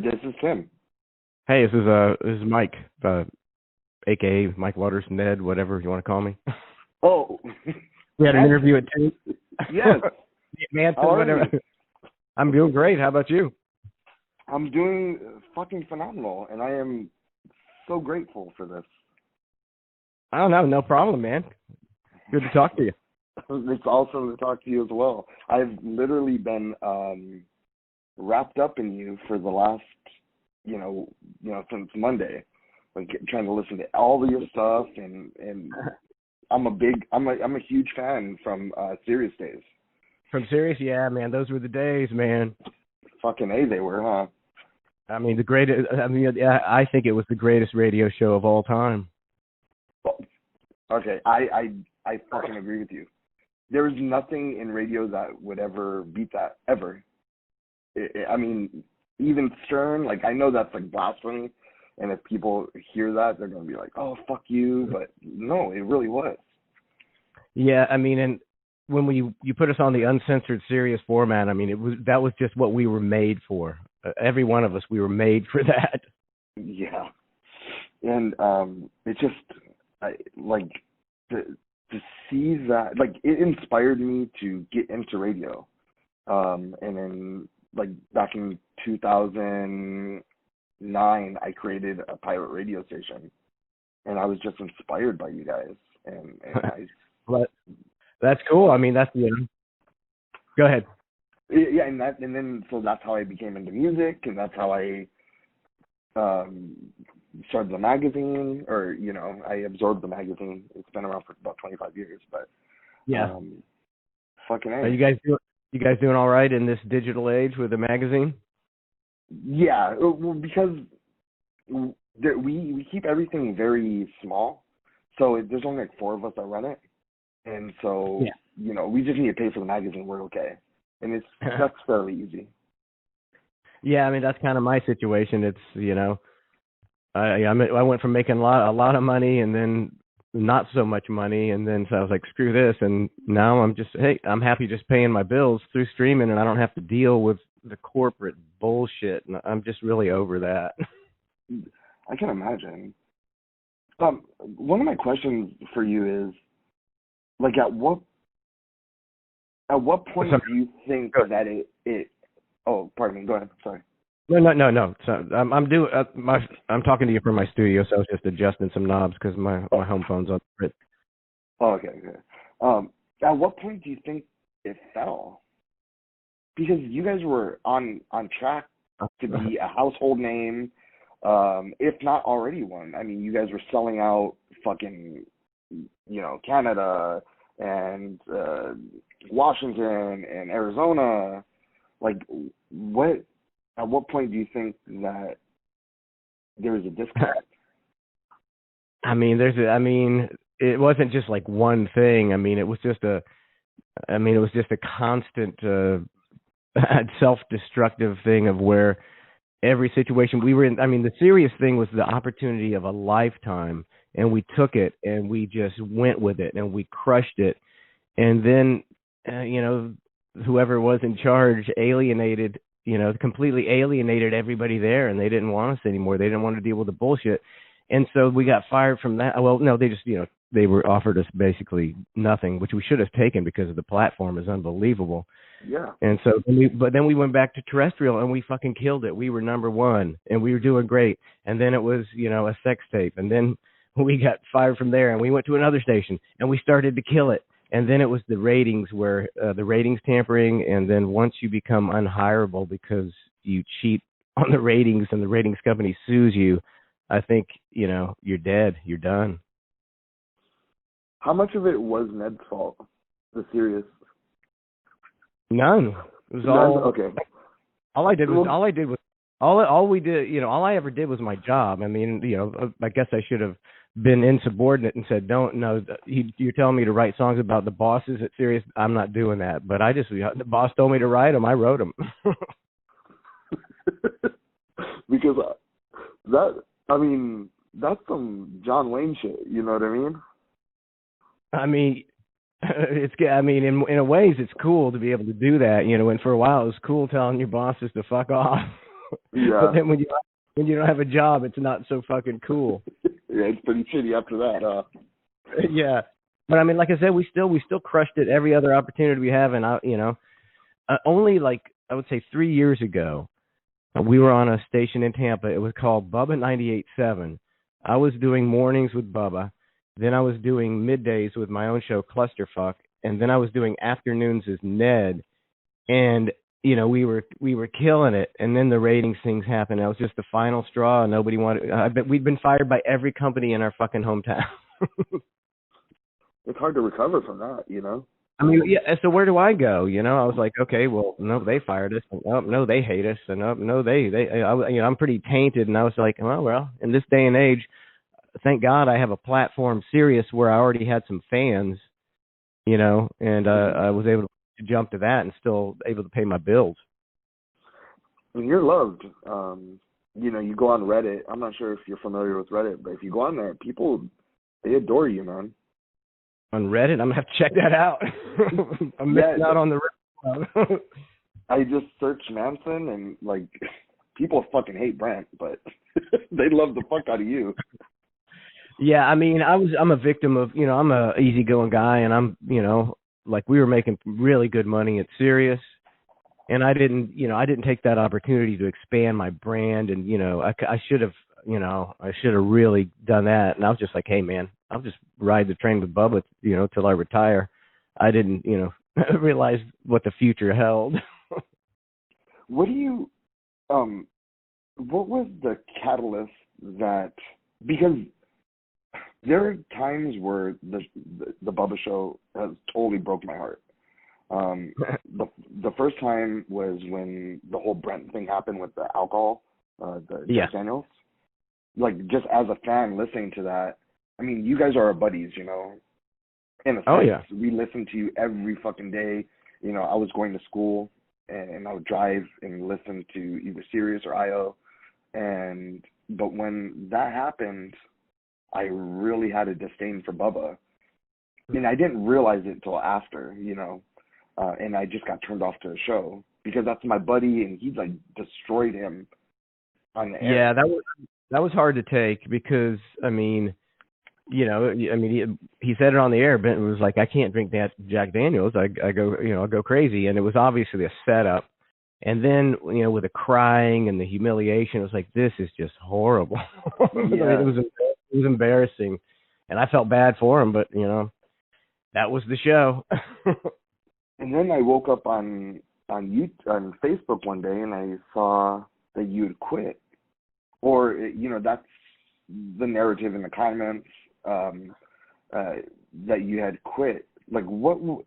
This is Tim. Hey, this is Mike, aka Mike Waters, Ned, whatever you want to call me. Oh, We had an Manson. interview at two. Yes. Manson, How are whatever. you? I'm doing great. How about you? I'm doing fucking phenomenal, and I am so grateful for this. I don't know, no problem, man. Good to talk to you. It's awesome to talk to you as well. I've literally been wrapped up in you for the last, since Monday, like trying to listen to all of your stuff, and I'm a huge fan from Serious Days. From Sirius, yeah, man, those were the days, man. Fucking A, they were, huh? I mean, the greatest. I mean, yeah, I think it was the greatest radio show of all time. Okay, I fucking agree with you. There is nothing in radio that would ever beat that, ever. I mean, even Stern, like, I know that's like blasphemy, and if people hear that, they're gonna be like, "Oh, fuck you," but no, it really was. Yeah, I mean, and when you put us on the uncensored Sirius format, I mean, that was just what we were made for. Every one of us, we were made for that. Yeah, and it just, I like to see that, like, it inspired me to get into radio, and then like back in 2009, I created a pirate radio station, and I was just inspired by you guys, and I But that's cool. I mean, go ahead. yeah, and then so that's how I became into music, and that's how I started the magazine, or I absorbed the magazine. It's been around for about 25 years, but Yeah. fucking Are A. you guys doing all right in this digital age with a magazine? Yeah, well, because we keep everything very small, so there's only like four of us that run it, and so Yeah. we just need to pay for the magazine. We're okay, and that's fairly easy. Yeah, I mean that's kind of my situation. It's I went from making a lot of money and then not so much money, and then so I was like, screw this, and now I'm happy just paying my bills through streaming, and I don't have to deal with the corporate bullshit, and I'm just really over that. I can imagine. One of my questions for you is, like, at what point Sorry. do you think that it? Oh, pardon me. Go ahead. Sorry. No. So I'm talking to you from my studio, so I was just adjusting some knobs because my home phone's on it. Oh, okay. At what point do you think it fell? Because you guys were on track to be a household name, if not already one. I mean, you guys were selling out fucking, Canada and Washington and Arizona. Like, what? At what point do you think that there was a disconnect? I mean, it wasn't just like one thing. I mean, it was just a constant self-destructive thing of where every situation we were in. I mean, the serious thing was the opportunity of a lifetime, and we took it and we just went with it and we crushed it. And then, whoever was in charge completely alienated everybody there, and they didn't want us anymore. They didn't want to deal with the bullshit. And so we got fired from that. Well, no, they just, they were offered us basically nothing, which we should have taken because the platform is unbelievable. Yeah. And so, but then we went back to terrestrial and we fucking killed it. We were number one and we were doing great. And then it was, a sex tape. And then we got fired from there and we went to another station and we started to kill it. And then it was the ratings where the ratings tampering. And then once you become unhireable because you cheat on the ratings and the ratings company sues you, I think, you're dead. You're done. How much of it was Ned's fault? The serious. None. It was None? all Okay. all I ever did was my job. I mean, I guess I should have been insubordinate and said, you're telling me to write songs about the bosses at Sirius. I'm not doing that. But the boss told me to write them. I wrote them. Because that's some John Wayne shit. You know what I mean? I mean, in a ways, it's cool to be able to do that, and for a while it was cool telling your bosses to fuck off. But Yeah. then when you don't have a job, it's not so fucking cool. Yeah, it's pretty shitty after that, Yeah. But I mean, like I said, we still crushed it every other opportunity we have, and only like I would say 3 years ago, we were on a station in Tampa. It was called Bubba 98.7. I was doing mornings with Bubba, then I was doing middays with my own show Clusterfuck, and then I was doing afternoons as Ned, and we were killing it, and then the ratings things happened. That was just the final straw. Nobody wanted. I bet we'd been fired by every company in our fucking hometown. It's hard to recover from that. I mean, yeah. So where do I go? I was like, okay, well, no, they fired us. And, oh, no, they hate us. And oh, no, I'm pretty tainted. And I was like, oh, well, in this day and age, thank God I have a platform, Sirius, where I already had some fans. And I was able to jump to that and still able to pay my bills. And you're loved. You go on Reddit. I'm not sure if you're familiar with Reddit, but if you go on there, people, they adore you, man. On Reddit, I'm gonna have to check that out. I'm missing out on the Reddit. I just searched Manson, and like, people fucking hate Brent, but they love the fuck out of you. Yeah, I mean, I'm a victim of, I'm a easygoing guy, and I'm, like we were making really good money at Sirius, and I didn't take that opportunity to expand my brand, and I should have. I should have really done that. And I was just like, hey, man, I'll just ride the train with Bubba, till I retire. I didn't, realize what the future held. What was the catalyst because there are times where the Bubba show has totally broke my heart. The first time was when the whole Brent thing happened with the alcohol, the Jack Daniels. Like, just as a fan listening to that, I mean, you guys are our buddies, in a sense. Oh, yeah. We listen to you every fucking day. I was going to school, and I would drive and listen to either Sirius or IO. But when that happened, I really had a disdain for Bubba. And I didn't realize it until after, and I just got turned off to the show because that's my buddy, and he's like destroyed him on the air. Yeah, that was hard to take because, I mean, he said it on the air, but it was like, I can't drink that Jack Daniels. I go, I'll go crazy. And it was obviously a setup. And then, with the crying and the humiliation, it was like, this is just horrible. Yeah. It was embarrassing. And I felt bad for him, but, that was the show. And then I woke up on Facebook one day and I saw that you had quit. Or, that's the narrative in the comments, that you had quit. Like,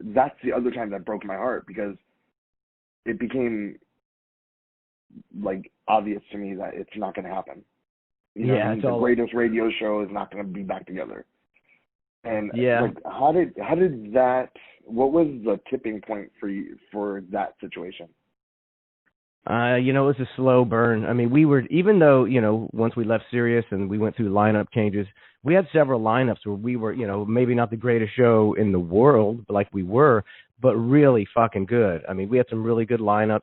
that's the other time that broke my heart because it became, like, obvious to me that it's not going to happen. The greatest radio show is not going to be back together. And, like, how did that, what was the tipping point for you for that situation? It was a slow burn. I mean, we were, even though, once we left Sirius and we went through lineup changes, we had several lineups where we were, maybe not the greatest show in the world, like we were, but really fucking good. I mean, we had some really good lineups.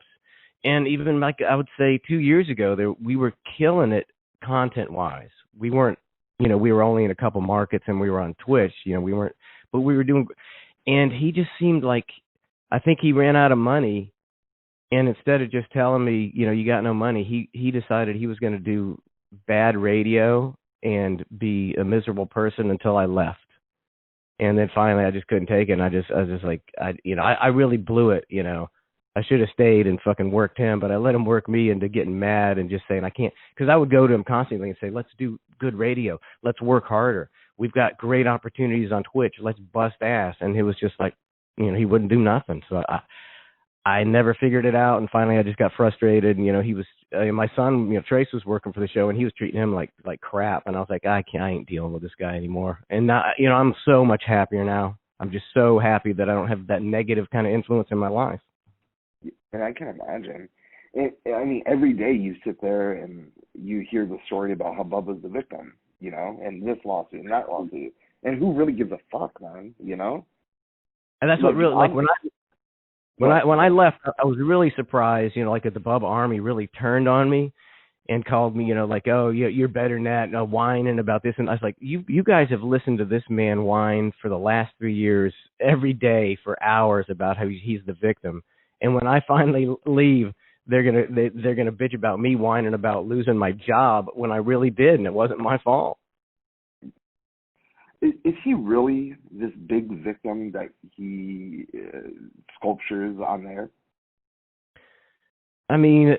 And even like I would say 2 years ago, we were killing it content-wise. We weren't, we were only in a couple markets and we were on Twitch. We weren't, but we were doing, and he just seemed like, I think he ran out of money. And instead of just telling me, you got no money, he decided he was going to do bad radio and be a miserable person until I left. And then finally, I just couldn't take it. And I was just like, I really blew it. I should have stayed and fucking worked him, but I let him work me into getting mad and just saying I can't, because I would go to him constantly and say, let's do good radio, let's work harder. We've got great opportunities on Twitch. Let's bust ass. And it was just like, he wouldn't do nothing. So I never figured it out, and finally I just got frustrated. And he was my son. Trace was working for the show, and he was treating him like crap. And I was like, I ain't dealing with this guy anymore. And now, I'm so much happier now. I'm just so happy that I don't have that negative kind of influence in my life. And I can imagine. I mean, every day you sit there and you hear the story about how Bubba's the victim, and this lawsuit and that lawsuit, and who really gives a fuck, man, And that's what really, like, when I. When I left, I was really surprised. Like the Bubba Army really turned on me and called me, like, oh, you're better than that, and whining about this. And I was like, you guys have listened to this man whine for the last 3 years every day for hours about how he's the victim. And when I finally leave, they're gonna bitch about me whining about losing my job when I really did, and it wasn't my fault. Is he really this big victim that he sculptures on there? I mean,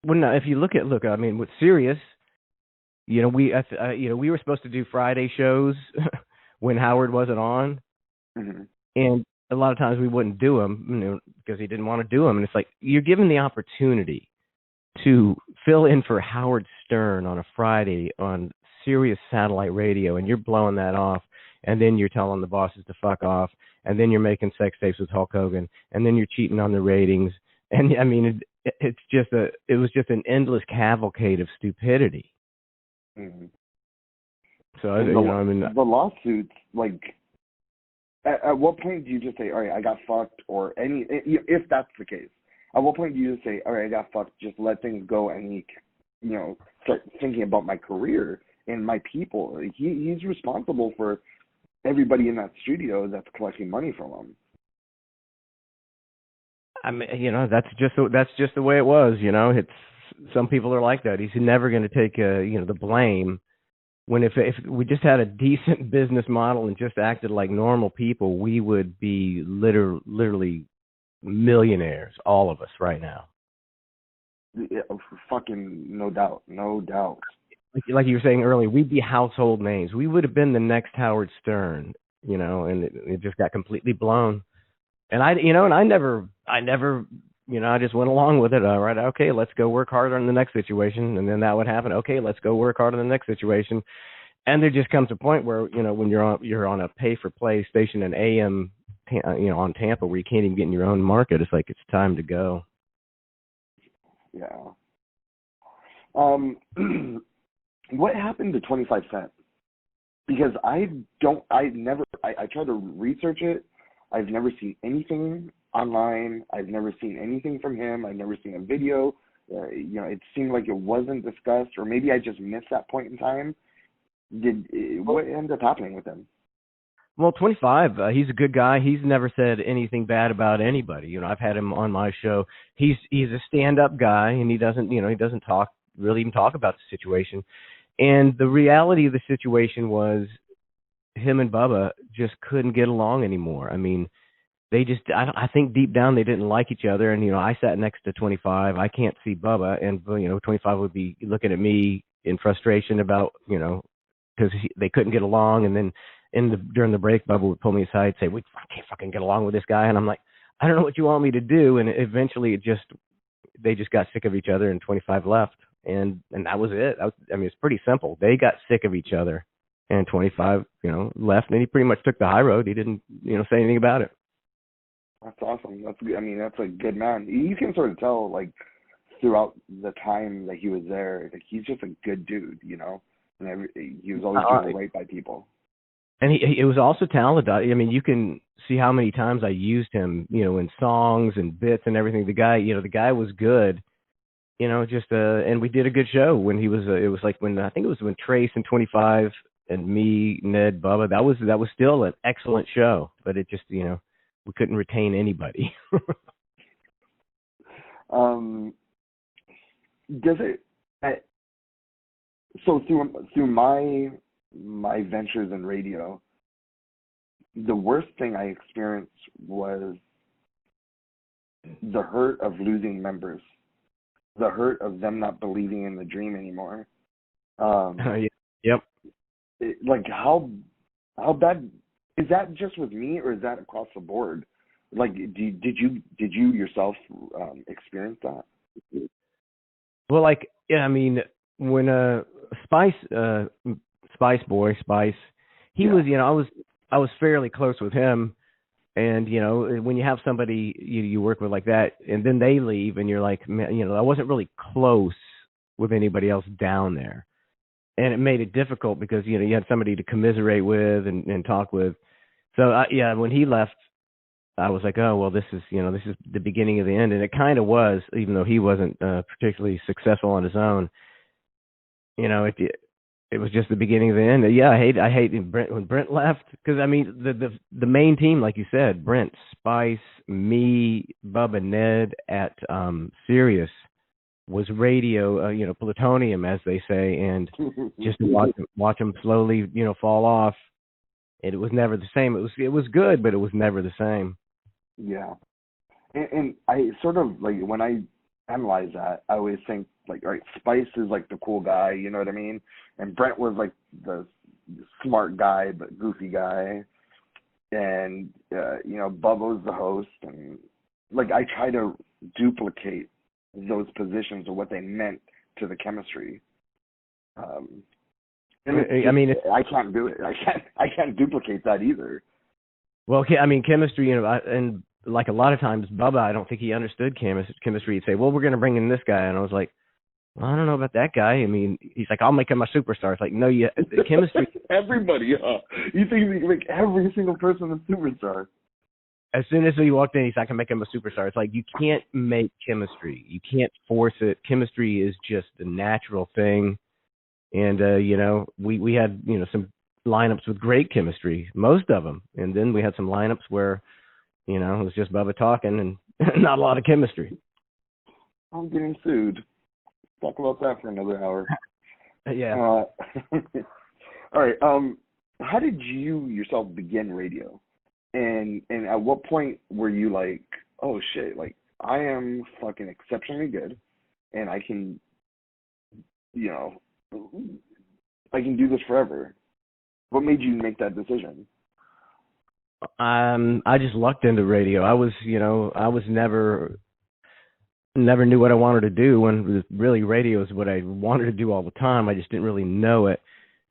if you look, I mean, with Sirius, we were supposed to do Friday shows when Howard wasn't on, Mm-hmm. and a lot of times we wouldn't do them, because he didn't want to do them. And it's like, you're given the opportunity to fill in for Howard Stern on a Friday on Sirius satellite radio, and you're blowing that off, and then you're telling the bosses to fuck off, and then you're making sex tapes with Hulk Hogan, and then you're cheating on the ratings. And I mean, it was just an endless cavalcade of stupidity. Mm-hmm. So the lawsuits, like, at what point do you just say, all right, I got fucked, or if that's the case, at what point do you just say, all right, I got fucked, just let things go, and start thinking about my career and my people? He's responsible for everybody in that studio that's collecting money from him. I mean, that's just the way it was. It's, some people are like that. He's never going to take the blame. When if we just had a decent business model and just acted like normal people, we would be literally millionaires, all of us, right now. Yeah, fucking no doubt. Like you were saying earlier, we'd be household names. We would have been the next Howard Stern, and it just got completely blown. And I never, I just went along with it. All right, okay, let's go work harder on the next situation. And then that would happen. Okay, let's go work harder on the next situation. And there just comes a point where, when you're on a pay-for-play station in AM, on Tampa, where you can't even get in your own market, it's like it's time to go. Yeah. What happened to 25 Cent? Because I tried to research it. I've never seen anything online. I've never seen anything from him. I've never seen a video. It seemed like it wasn't discussed, or maybe I just missed that point in time. What ended up happening with him? Well, 25, he's a good guy. He's never said anything bad about anybody. I've had him on my show. He's a stand-up guy, and he doesn't really even talk about the situation. And the reality of the situation was, him and Bubba just couldn't get along anymore. I mean, I think deep down they didn't like each other. And, I sat next to 25. I can't see Bubba. And, 25 would be looking at me in frustration about, because they couldn't get along. And then during the break, Bubba would pull me aside and say, we can't fucking get along with this guy. And I'm like, I don't know what you want me to do. And eventually they just got sick of each other, and 25 left. And that was it. It's pretty simple. They got sick of each other. And 25, left, and he pretty much took the high road. He didn't, say anything about it. That's awesome. That's good. That's a good man. You can sort of tell, like, throughout the time that he was there, like, he's just a good dude, and he was always doing right by people. And he was also talented. You can see how many times I used him, in songs and bits and everything. The guy was good. And we did a good show when he was. It was like when Trace and 25. And me, Ned, Bubba, that was still an excellent show, but it just, we couldn't retain anybody. Does it? So through my ventures in radio, the worst thing I experienced was the hurt of losing members, the hurt of them not believing in the dream anymore. Yep. Like, how bad is that? Just with me, or is that across the board? Like, did you yourself experience that? Well, like, yeah, when Spice Boy, he was, I was fairly close with him, and when you have somebody you work with like that, and then they leave, and you're like, man, I wasn't really close with anybody else down there. And it made it difficult because, you had somebody to commiserate with and talk with. So, when he left, I was like, oh, well, this is the beginning of the end. And it kind of was, even though he wasn't particularly successful on his own. It was just the beginning of the end. Yeah, I hate Brent when Brent left, because I mean the main team, like you said, Brent, Spice, me, Bubba, Ned at Sirius was radio, plutonium, as they say, and just to watch them slowly, fall off. It was never the same. It was good, but it was never the same. Yeah, and I sort of like, when I analyze that, I always think like, all right, Spice is like the cool guy, you know what I mean? And Brent was like the smart guy but goofy guy, and Bubba was the host, and like I try to duplicate those positions of what they meant to the chemistry. I can't do it. I can't duplicate that either. Well, I mean, chemistry, and like a lot of times, Bubba, I don't think he understood chemistry. He'd say, well, we're going to bring in this guy. And I was like, well, I don't know about that guy. I mean, he's like, I'll make him a superstar. It's like, no, the chemistry. Everybody, you think you can make every single person a superstar? As soon as he walked in, he's like, I can make him a superstar. It's like, you can't make chemistry. You can't force it. Chemistry is just a natural thing. And, we had, some lineups with great chemistry, most of them. And then we had some lineups where, it was just Bubba talking and not a lot of chemistry. I'm getting sued. Talk about that for another hour. Yeah. All right. How did you yourself begin radio? And at what point were you like, oh shit, like I am fucking exceptionally good, and I can, I can do this forever? What made you make that decision? I just lucked into radio. I was never knew what I wanted to do, when really radio is what I wanted to do all the time. I just didn't really know it.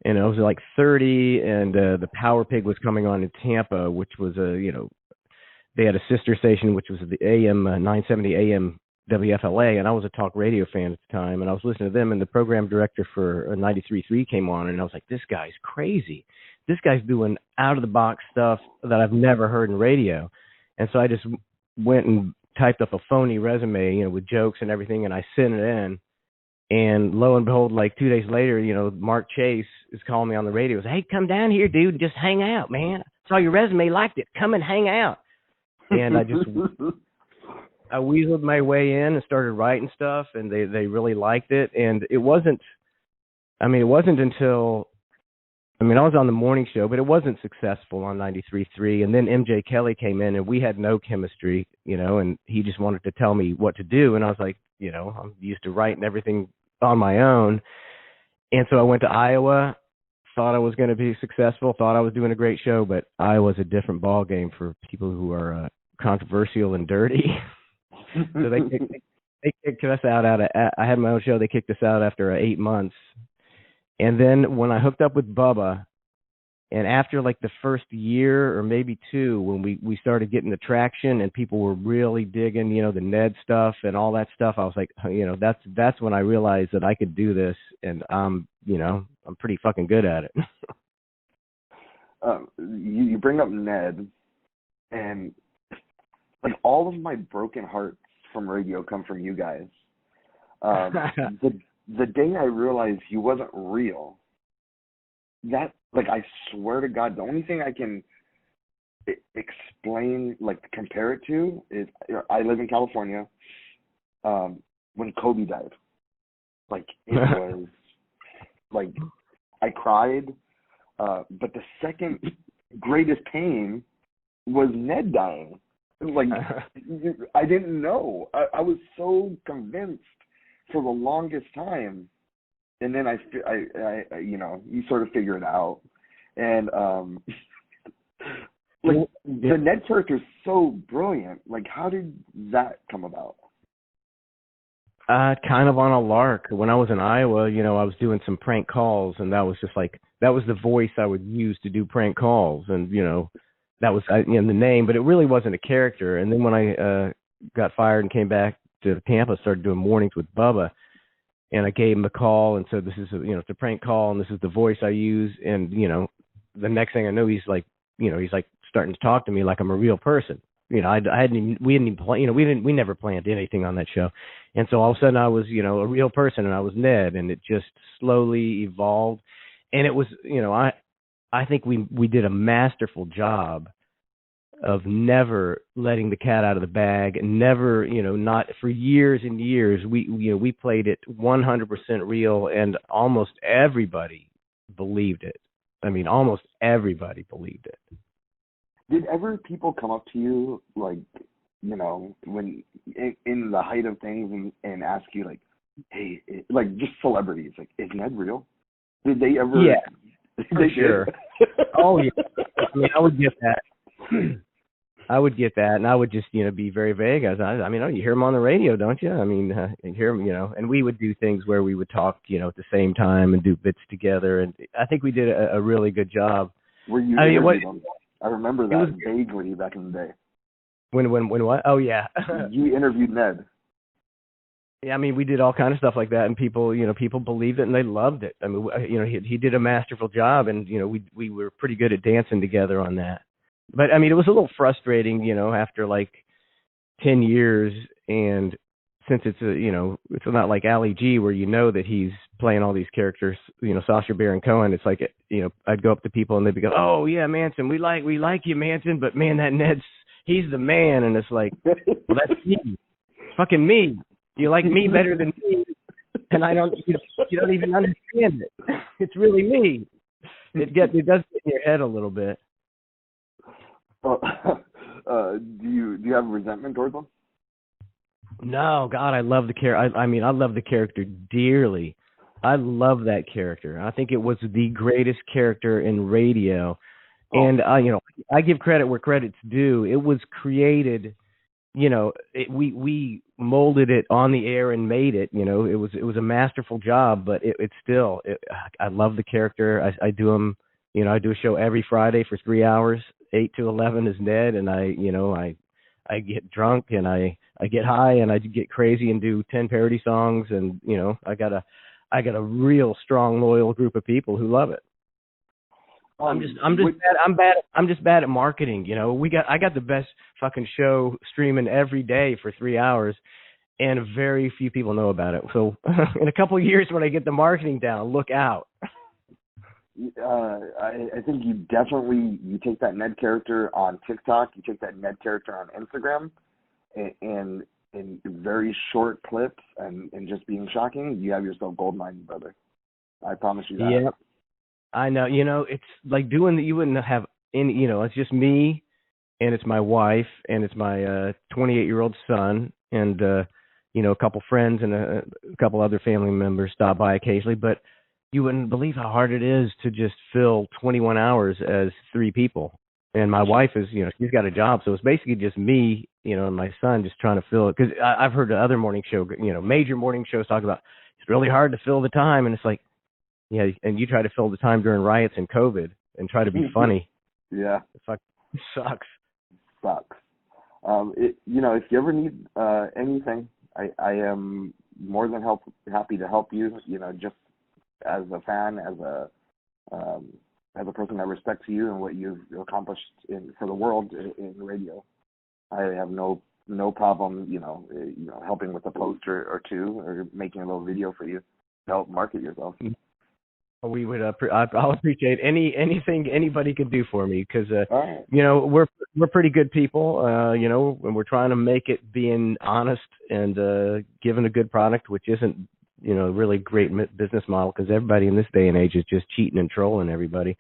And I was like 30, and the Power Pig was coming on in Tampa, which was they had a sister station, which was the AM 970 AM WFLA, and I was a talk radio fan at the time, and I was listening to them, and the program director for 93.3 came on, and I was like, this guy's crazy. This guy's doing out-of-the-box stuff that I've never heard in radio. And so I just went and typed up a phony resume, with jokes and everything, and I sent it in. And lo and behold, like 2 days later, Mark Chase is calling me on the radio. He goes, hey, come down here, dude, just hang out, man. I saw your resume, liked it. Come and hang out. And I weaseled my way in and started writing stuff, and they really liked it. And it wasn't until, I was on the morning show, but it wasn't successful on 93.3. And then MJ Kelly came in, and we had no chemistry, and he just wanted to tell me what to do. And I was like, I'm used to writing everything on my own. And so I went to Iowa, thought I was going to be successful, thought I was doing a great show, but Iowa's a different ball game for people who are controversial and dirty. So they kicked us out I had my own show. They kicked us out after 8 months. And then when I hooked up with Bubba, and after like the first year or maybe two, when we started getting the traction and people were really digging, the Ned stuff and all that stuff, I was like, that's when I realized that I could do this, and I'm pretty fucking good at it. You bring up Ned, and like all of my broken hearts from radio come from you guys. The day I realized he wasn't real, that, like, I swear to God, the only thing I can explain, like, compare it to is, I live in California, when Kobe died. Like, it was, like, I cried, but the second greatest pain was Ned dying. Like, I didn't know. I was so convinced for the longest time, and then I you sort of figure it out, and like the Ned character is so brilliant. Like, how did that come about? Kind of on a lark. When I was in Iowa, I was doing some prank calls, and that was just like, that was the voice I would use to do prank calls, and that was the name, but it really wasn't a character. And then when I got fired and came back to Tampa, started doing mornings with Bubba, and I gave him a call and said, this is it's a prank call, and this is the voice I use. And the next thing I know, he's like starting to talk to me like I'm a real person. we never planned anything on that show. And so all of a sudden I was, a real person, and I was Ned, and it just slowly evolved. And it was, I think we did a masterful job of never letting the cat out of the bag, and never, not for years and years. We played it 100% real, and almost everybody believed it. I mean, almost everybody believed it. Did ever people come up to you, like, when in the height of things, and ask you, like, hey, like, just celebrities, like, is Ned real? Did they ever? Yeah, for sure. Oh, yeah. I mean, I would get that. And I would just, be very vague. I mean, you hear him on the radio, don't you? I mean, you hear him, and we would do things where we would talk, at the same time and do bits together. And I think we did a really good job. Were you interviewed on that? I remember that vaguely back in the day. When what? Oh, yeah. You interviewed Ned. Yeah, I mean, we did all kind of stuff like that, and people believed it and they loved it. I mean, he did a masterful job, and we were pretty good at dancing together on that. But I mean, it was a little frustrating, after like 10 years, and since it's it's not like Ali G where that he's playing all these characters, Sacha Baron Cohen. It's like I'd go up to people and they'd be go, "Oh yeah, Manson, we like you, Manson, but man, that Ned's he's the man." And it's like, well, that's me, it's fucking me. You like me better than me, and I don't. You don't even understand it. It's really me. It does get in your head a little bit. Do you have resentment towards them? No, God, I love the character. I mean, I love the character dearly. I love that character. I think it was the greatest character in radio. Oh. And I give credit where credit's due. It was created. We molded it on the air and made it. It was a masterful job. But it's still. I love the character. I do him. I do a show every Friday for 3 hours. 8 to 11 is Ned, and I get drunk and I get high and I get crazy and do 10 parody songs, and I got a real strong, loyal group of people who love it. I'm just bad at marketing. I got the best fucking show streaming every day for 3 hours, and very few people know about it. So in a couple of years, when I get the marketing down, look out. I think you take that Ned character on TikTok, you take that Ned character on Instagram, and in very short clips and just being shocking, you have yourself gold mining, brother. I promise you that. Yeah, I know. It's like doing that. You wouldn't have any. It's just me, and it's my wife, and it's my 28-year-old son, and a couple friends and a couple other family members stop by occasionally, but. You wouldn't believe how hard it is to just fill 21 hours as 3 people. And my wife is, she's got a job. So it's basically just me, and my son just trying to fill it. Because I've heard the other morning show, major morning shows talk about it's really hard to fill the time. And it's like, yeah, and you try to fill the time during riots and COVID and try to be funny. Yeah. It sucks. Sucks. If you ever need anything, I am more than happy to help you, just as a fan, as a person that respects you and what you've accomplished for the world in radio. I have no problem, helping with a poster or two, or making a little video for you to help market yourself. We would. I'll appreciate anything anybody could do for me, because right. we're pretty good people, and we're trying to make it being honest and giving a good product, which isn't. Really great business model, because everybody in this day and age is just cheating and trolling everybody.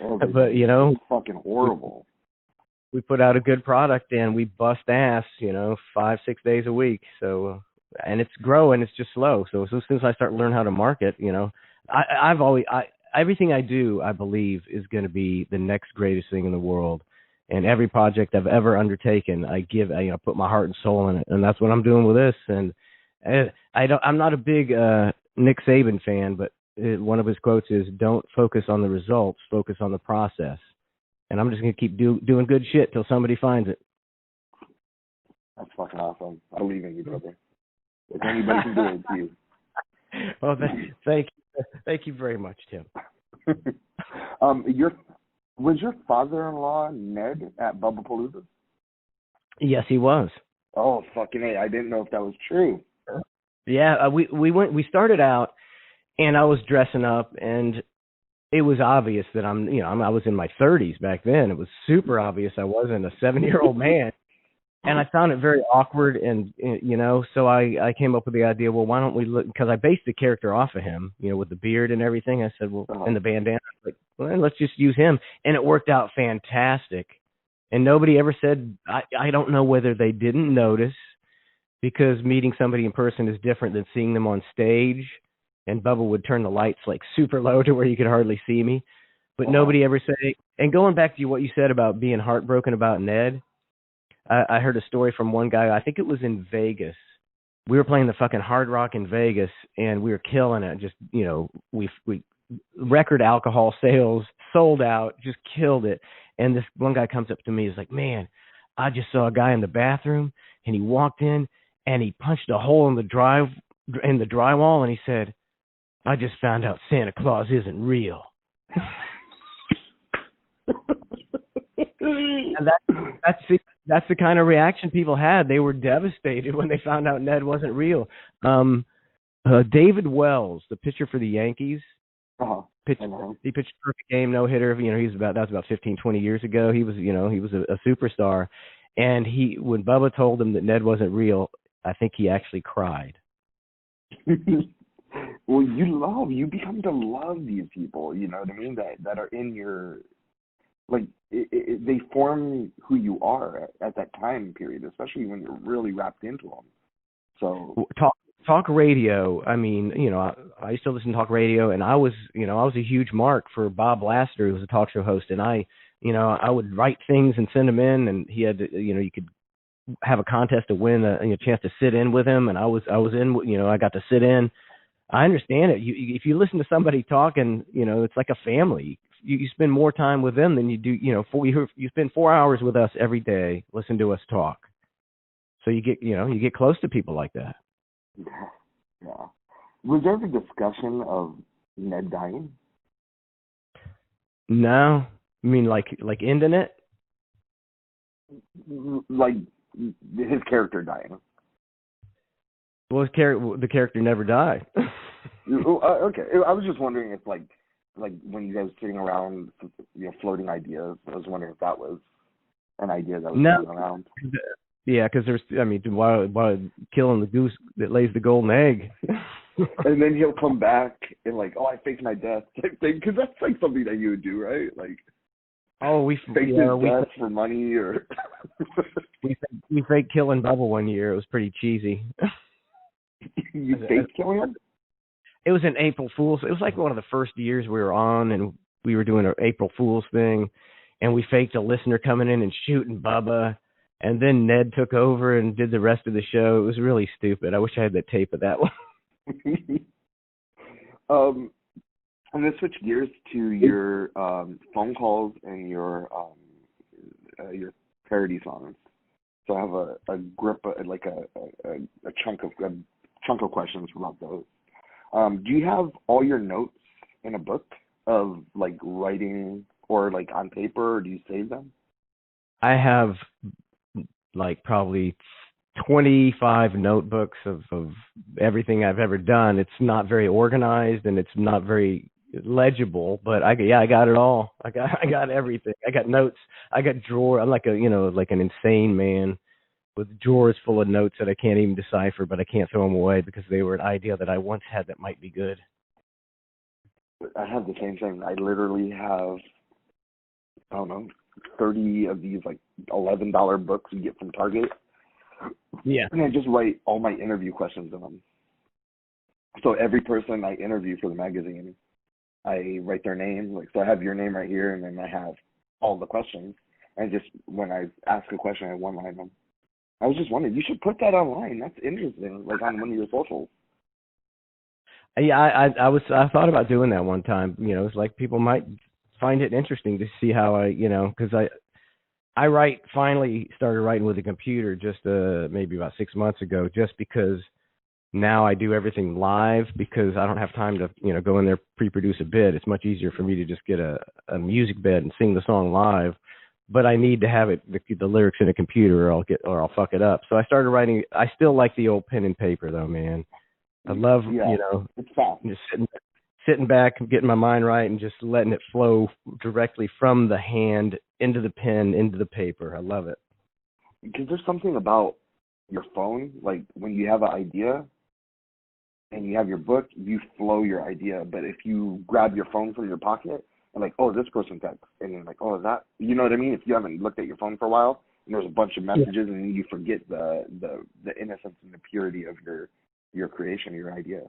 Oh, but it's fucking horrible. We put out a good product and we bust ass, 5-6 days a week. So, and it's growing. It's just slow. So as soon as I start learning how to market, everything I do, I believe, is going to be the next greatest thing in the world. And every project I've ever undertaken, I put my heart and soul in it, and that's what I'm doing with this. And I'm not a big Nick Saban fan, but one of his quotes is, "Don't focus on the results, focus on the process." And I'm just going to keep doing good shit till somebody finds it. That's fucking awesome. I believe in you, brother. If anybody can do it, it's you. Well, thank you very much, Tim. Was your father-in-law Ned at Bubba Palooza? Yes, he was. Oh, fucking A. I didn't know if that was true. Yeah, we started out, and I was dressing up, and it was obvious that I was in my 30s back then. It was super obvious I wasn't a 7-year-old man. And I found it very awkward, and so I came up with the idea. Well, why don't we look? Because I based the character off of him, with the beard and everything. I said, well, and the bandana. Like, well, let's just use him, and it worked out fantastic. And nobody ever said. I don't know whether they didn't notice, because meeting somebody in person is different than seeing them on stage. And Bubba would turn the lights like super low to where you could hardly see me. But nobody ever said. And going back to what you said about being heartbroken about Ned. I heard a story from one guy. I think it was in Vegas. We were playing the fucking Hard Rock in Vegas, and we were killing it. Just we record alcohol sales sold out, just killed it. And this one guy comes up to me. He's like, "Man, I just saw a guy in the bathroom, and he walked in, and he punched a hole in the drywall, and he said, 'I just found out Santa Claus isn't real.'" And that's the kind of reaction people had. They were devastated when they found out Ned wasn't real. David Wells, the pitcher for the Yankees, he pitched a perfect game, no hitter. That was about 15, 20 years ago. He was a superstar. And when Bubba told him that Ned wasn't real, I think he actually cried. Well, you become to love these people, you know what I mean? That are in your, like, they form who you are at that time period, especially when you're really wrapped into them. So talk radio. I mean, I used to listen to talk radio, and I was a huge mark for Bob Laster, who was a talk show host, and I would write things and send them in, and he had to, you could have a contest to win a chance to sit in with him, and I was in, I got to sit in. I understand it. If you listen to somebody talking, it's like a family. You spend more time with them than you do, you spend 4 hours with us every day, listen to us talk. So you get close to people like that. Yeah. Was there ever discussion of Ned dying? No. I mean, like ending it? Like his character dying. Well, the character never died. Okay. I was just wondering if, like when you guys were sitting around, floating ideas, I was wondering if that was an idea that was going around. Yeah, because why killing the goose that lays the golden egg? And then he'll come back and I faked my death type thing, because that's like something that you would do, right? Like, we faked his death for money, or we faked killing Bubba one year. It was pretty cheesy. You faked killing him? It was an April Fool's. It was like one of the first years we were on, and we were doing an April Fool's thing, and we faked a listener coming in and shooting Bubba. And then Ned took over and did the rest of the show. It was really stupid. I wish I had the tape of that one. I'm going to switch gears to your phone calls and your parody songs. So I have a grip, like a chunk of questions about those. Do you have all your notes in a book of like writing, or like on paper, or do you save them? I have like probably 25 notebooks of everything I've ever done. It's not very organized, and it's not very legible, but I got it all. I got everything. I got notes. I got drawer. I'm like an insane man with drawers full of notes that I can't even decipher, but I can't throw them away because they were an idea that I once had that might be good. I have the same thing. I literally have, I don't know, 30 of these like $11 books you get from Target. Yeah. And I just write all my interview questions in them. So every person I interview for the magazine, I write their name. So I have your name right here, and then I have all the questions. And just when I ask a question, I one-line them. I was just wondering, you should put that online. That's interesting, like on one of your socials. Yeah, I thought about doing that one time. It's like people might find it interesting to see how because I finally started writing with a computer just maybe about 6 months ago, just because now I do everything live, because I don't have time to go in there, pre-produce a bit. It's much easier for me to just get a music bed and sing the song live. but I need to have the lyrics in a computer, or I'll fuck it up. So I started writing. I still like the old pen and paper, though, man. I love, it's fast. just sitting back and getting my mind right and just letting it flow directly from the hand into the pen, into the paper. I love it. Because there's something about your phone, like when you have an idea and you have your book, you flow your idea. But if you grab your phone from your pocket and like, oh, this person text, and you're like, oh, is that, you know what I mean? If you haven't looked at your phone for a while and there's a bunch of messages, and then you forget the innocence and the purity of your creation, your idea.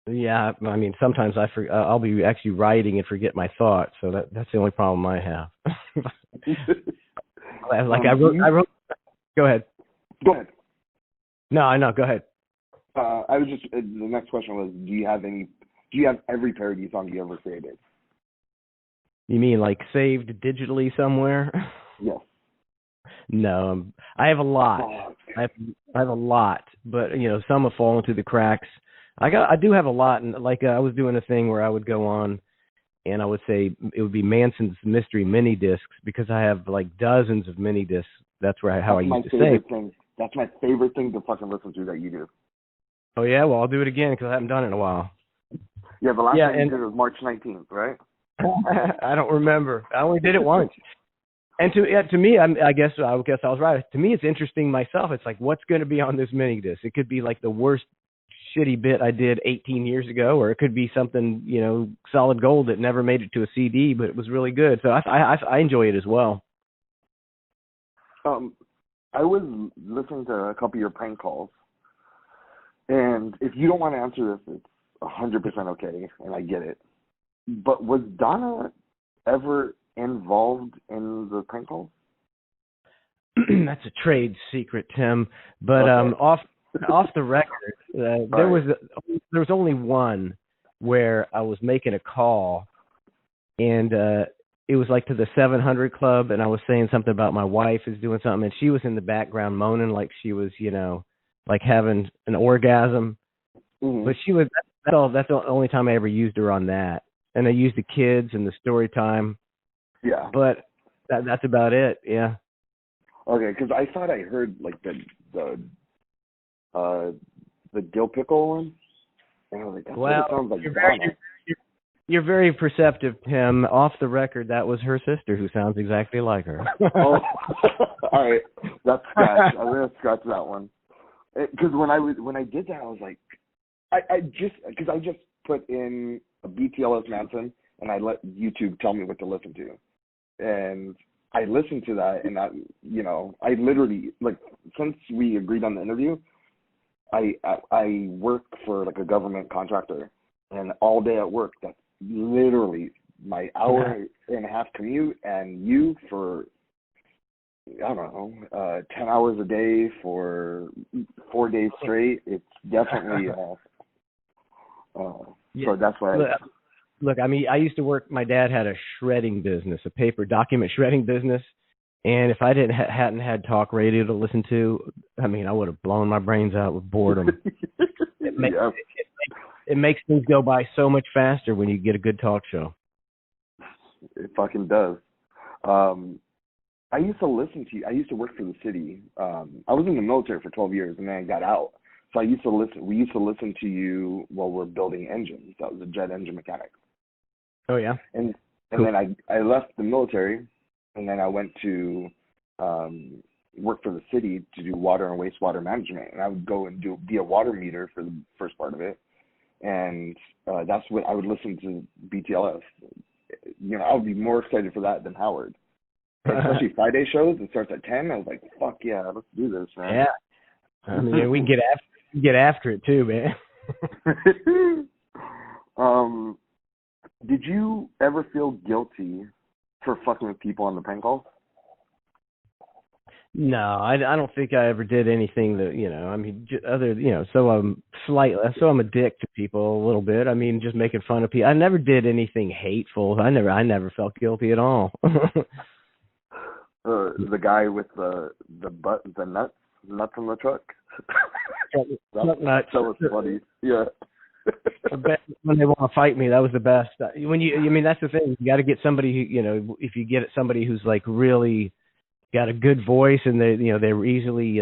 Yeah, I mean, sometimes I'll be actually writing and forget my thoughts, so that's the only problem I have. Like I wrote. Go ahead. Go ahead. No, go ahead. I was just, the next question was, do you have every parody song you ever created? You mean like saved digitally somewhere? Yes. No, I have a lot. Oh, I have a lot, but some have fallen through the cracks. I do have a lot, and like I was doing a thing where I would go on, and I would say it would be Manson's Mystery Mini Discs, because I have like dozens of mini discs. That's how I used to say. That's my favorite thing to fucking listen to that you do. Oh yeah, well I'll do it again because I haven't done it in a while. Yeah, the last time you did it was March 19th, right? I don't remember. I only did it once. And to me, I guess I was right. To me, it's interesting myself. It's like, what's going to be on this mini disc? It could be like the worst shitty bit I did 18 years ago, or it could be something, solid gold that never made it to a CD, but it was really good. So I enjoy it as well. I was listening to a couple of your prank calls, and if you don't want to answer this, it's 100% okay, and I get it. But was Donna ever involved in the prank calls? That's a trade secret, Tim. But okay. Off the record, there was only one where I was making a call, and it was like to the 700 Club, and I was saying something about my wife is doing something, and she was in the background moaning like she was, like having an orgasm. Mm-hmm. But she was. That's the only time I ever used her on that, and I used the kids and the story time. Yeah. But that's about it. Yeah. Okay, because I thought I heard like the dill pickle one, and I was like, that's what it sounds like. You're very perceptive, Tim. Off the record, that was her sister who sounds exactly like her. Oh, all right, that's scratch. I'm gonna scratch that one. Because when I did that, I was like, I just put in a BTLS Manson, and I let YouTube tell me what to listen to, and I listened to that, and I literally, like, since we agreed on the interview, I work for like a government contractor, and all day at work, that's literally my hour and a half commute, and you for, I don't know, 10 hours a day for 4 days straight. It's definitely so that's why. Look, I mean, I used to work. My dad had a shredding business, a paper document shredding business, and if I hadn't had talk radio to listen to, I mean, I would have blown my brains out with boredom. It makes things go by so much faster when you get a good talk show. It fucking does. I used to listen to you. I used to work for the city. I was in the military for 12 years, and then I got out. So I used to listen. We used to listen to you while we're building engines. I was a jet engine mechanic. Oh yeah. And cool. Then I left the military, and then I went to work for the city to do water and wastewater management. And I would go and be a water meter for the first part of it, and that's what I would listen to BTLS. I would be more excited for that than Howard. Especially Friday shows. It starts at 10. I was like, fuck yeah, let's do this, man. Yeah. I mean, we can get after it too, man. Did you ever feel guilty for fucking with people on the prank calls? No, I don't think I ever did anything that, I mean, so I'm a dick to people a little bit. I mean, just making fun of people. I never did anything hateful. I never felt guilty at all. The guy with the nuts in the truck. Nuts. That was funny. Yeah. The best when they want to fight me, that was the best. That's the thing. You got to get somebody who, if you get somebody who's like really got a good voice and they're easily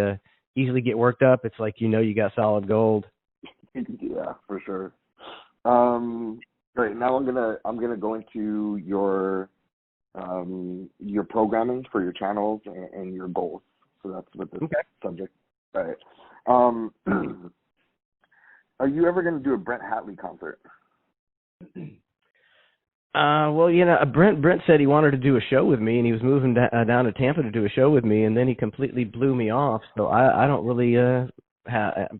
get worked up. It's like, you got solid gold. Yeah, for sure. Great. Now I'm gonna go into your programming for your channels and your goals. So that's what this subject. All right. Are you ever gonna do a Brent Hatley concert? Brent said he wanted to do a show with me, and he was moving down to Tampa to do a show with me, and then he completely blew me off. So I don't really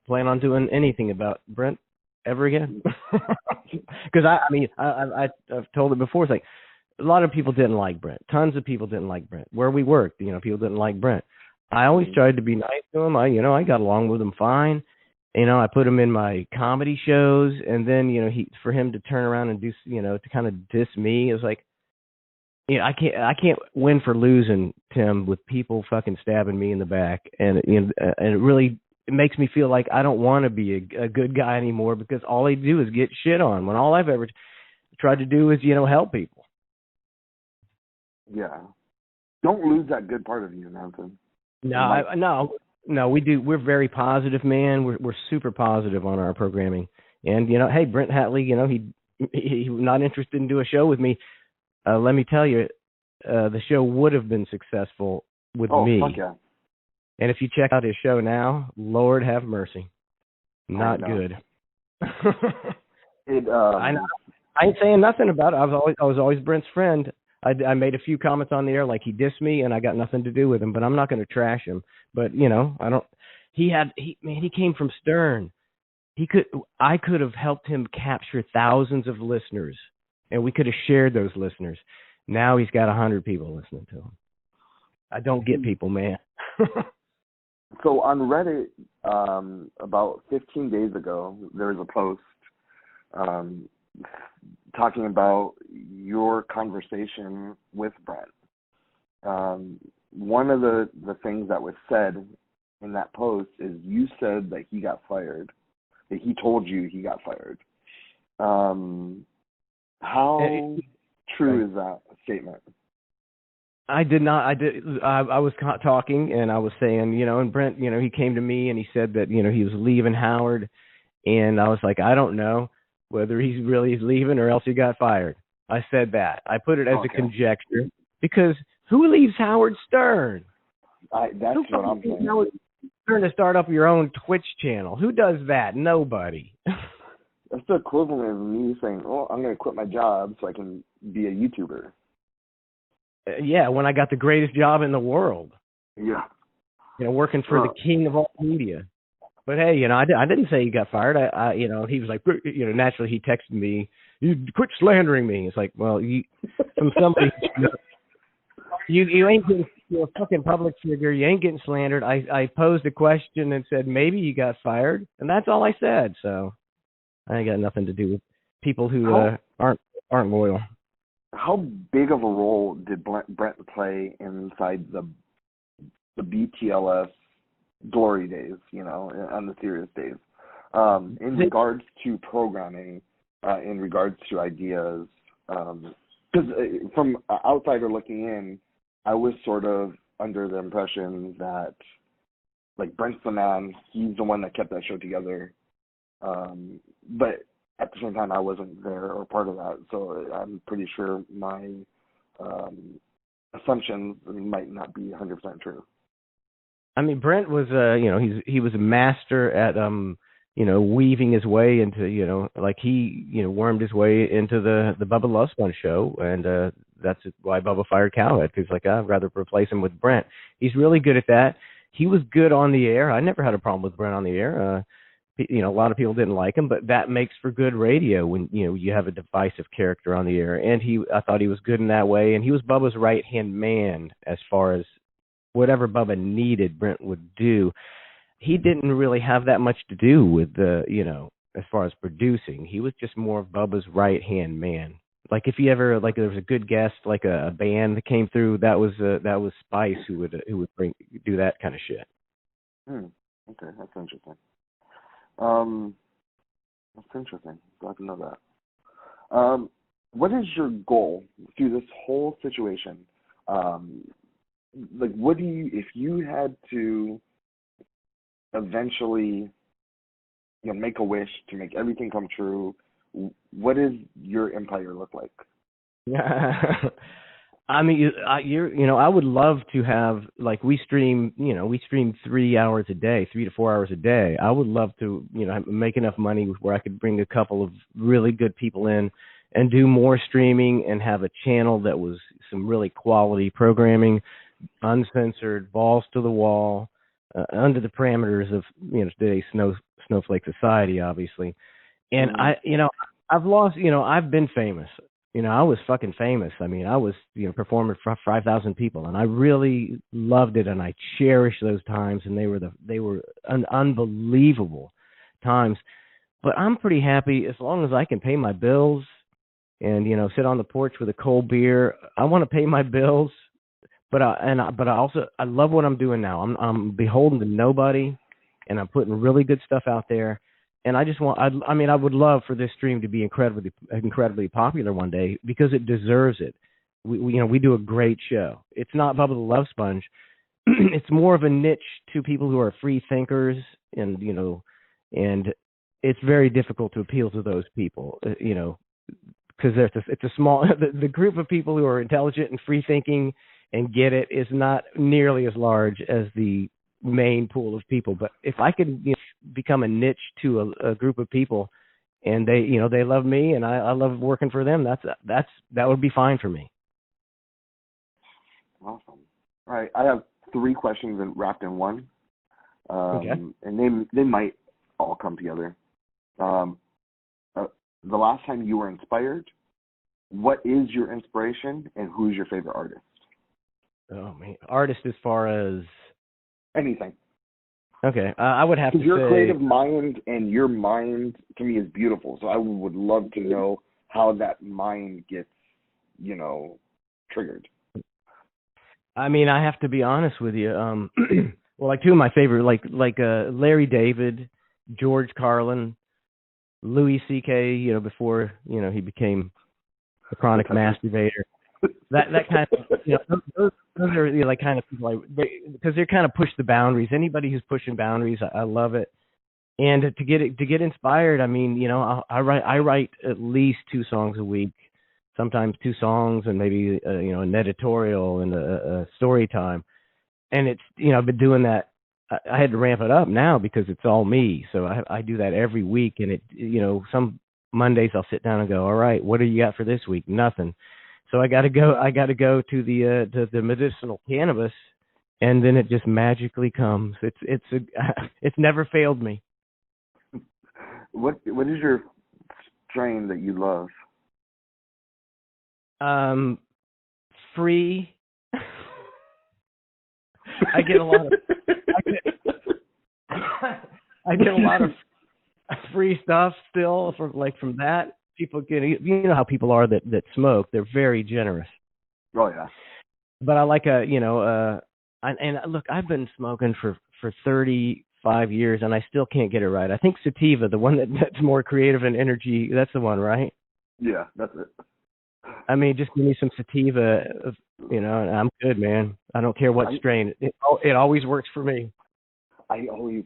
plan on doing anything about Brent ever again. Because I've told it before. It's like a lot of people didn't like Brent. Tons of people didn't like Brent. Where we worked, people didn't like Brent. I always tried to be nice to him. I got along with him fine. I put him in my comedy shows, and then for him to turn around and do to kind of diss me, it was like, I can't win for losing, Tim, with people fucking stabbing me in the back, and it really makes me feel like I don't want to be a good guy anymore, because all they do is get shit on when all I've ever tried to do is help people. Yeah, don't lose that good part of you, Manson. No, we do. We're very positive, man. We're super positive on our programming. And, hey, Brent Hatley, he was not interested in doing a show with me. Let me tell you, the show would have been successful with me. Fuck yeah. And if you check out his show now, Lord have mercy. Not good. I ain't saying nothing about it. I was always Brent's friend. I made a few comments on the air like he dissed me, and I got nothing to do with him, but I'm not going to trash him. But, I don't. He came from Stern. I could have helped him capture thousands of listeners, and we could have shared those listeners. Now he's got 100 people listening to him. I don't get people, man. So on Reddit, about 15 days ago, there was a post talking about your conversation with Brent. One of the things that was said in that post is you said that he got fired, that he told you he got fired. How true is that statement? I did not. I was talking, and I was saying, and Brent, he came to me and he said that, he was leaving Howard, and I was like, I don't know whether he's really leaving or else he got fired. I said that. I put it as a conjecture, because who leaves Howard Stern? That's what I'm saying. Howard Stern to start up your own Twitch channel. Who does that? Nobody. That's the equivalent of me saying, "Oh, I'm going to quit my job so I can be a YouTuber." Yeah, when I got the greatest job in the world. Yeah. Working for the king of all media. But hey, I didn't say he got fired. He was like, naturally he texted me, "You quit slandering me." It's like, well, from somebody, you ain't getting, you're a fucking public figure. You ain't getting slandered. I posed a question and said maybe you got fired, and that's all I said. So I ain't got nothing to do with people who aren't loyal. How big of a role did Brent play inside the BTLS glory days, on the serious days, in regards to programming, in regards to ideas? Because from an outsider looking in, I was sort of under the impression that, like, Brent's the man, he's the one that kept that show together. But at the same time, I wasn't there or part of that, so I'm pretty sure my assumptions might not be 100% true. I mean, Brent was, he was a master at, weaving his way into, like he, wormed his way into the Bubba Lussman show, and that's why Bubba fired Cowhead, because like I'd rather replace him with Brent. He's really good at that. He was good on the air. I never had a problem with Brent on the air. A lot of people didn't like him, but that makes for good radio when you have a divisive character on the air. And I thought he was good in that way, and he was Bubba's right hand man as far as whatever Bubba needed, Brent would do. He didn't really have that much to do with as far as producing. He was just more of Bubba's right hand man. Like if you ever there was a good guest, like a band that came through, that was Spice who would do that kind of shit. Okay, that's interesting. That's interesting. Glad to know that. What is your goal through this whole situation? Like, what do you, if you had to eventually, make a wish to make everything come true, what does your empire look like? I mean, I would love to have, like, we stream 3 hours a day, 3 to 4 hours a day. I would love to, make enough money where I could bring a couple of really good people in and do more streaming and have a channel that was some really quality programming, uncensored, balls to the wall, under the parameters of, today's snowflake society, obviously. And I've been famous. I was fucking famous. I mean, I was, performing for 5,000 people, and I really loved it, and I cherish those times, and they were unbelievable times. But I'm pretty happy as long as I can pay my bills and, sit on the porch with a cold beer. I want to pay my bills, but I love what I'm doing now. I'm beholden to nobody, and I'm putting really good stuff out there. And I just I would love for this stream to be incredibly popular one day, because it deserves it. We do a great show. It's not Bubba the Love Sponge. It's more of a niche to people who are free thinkers, and it's very difficult to appeal to those people, because it's a small the group of people who are intelligent and free thinking and get it is not nearly as large as the main pool of people. But if I could become a niche to a group of people, and they love me and I love working for them, that would be fine for me. Awesome. All right, I have 3 questions wrapped in one. Okay. And they might all come together. The last time you were inspired, what is your inspiration, and who's your favorite artist? Oh man, artist as far as anything. Okay, I would have to say your creative mind, and your mind to me is beautiful. So I would love to know how that mind gets, triggered. I mean, I have to be honest with you. Well, like 2 of my favorite, like Larry David, George Carlin, Louis C.K. Before he became a chronic masturbator. That kind of those are like kind of people because they're kind of push the boundaries. Anybody who's pushing boundaries, I love it. And to get inspired, I mean, I write at least 2 songs a week, sometimes 2 songs and maybe an editorial and a story time. And it's I've been doing that. I had to ramp it up now because it's all me. So I do that every week, and it some Mondays I'll sit down and go, all right, what do you got for this week? Nothing. So I got to go to the medicinal cannabis, and then it just magically comes. It's never failed me. What is your strain that you love? Free. I get a lot of free stuff still from that. People get, how people are that smoke. They're very generous. Oh yeah. But I like and look, I've been smoking for 35 years, and I still can't get it right. I think sativa, the one that's more creative and energy, that's the one, right? Yeah, that's it. I mean, just give me some sativa, and I'm good, man. I don't care what strain. It always works for me. I always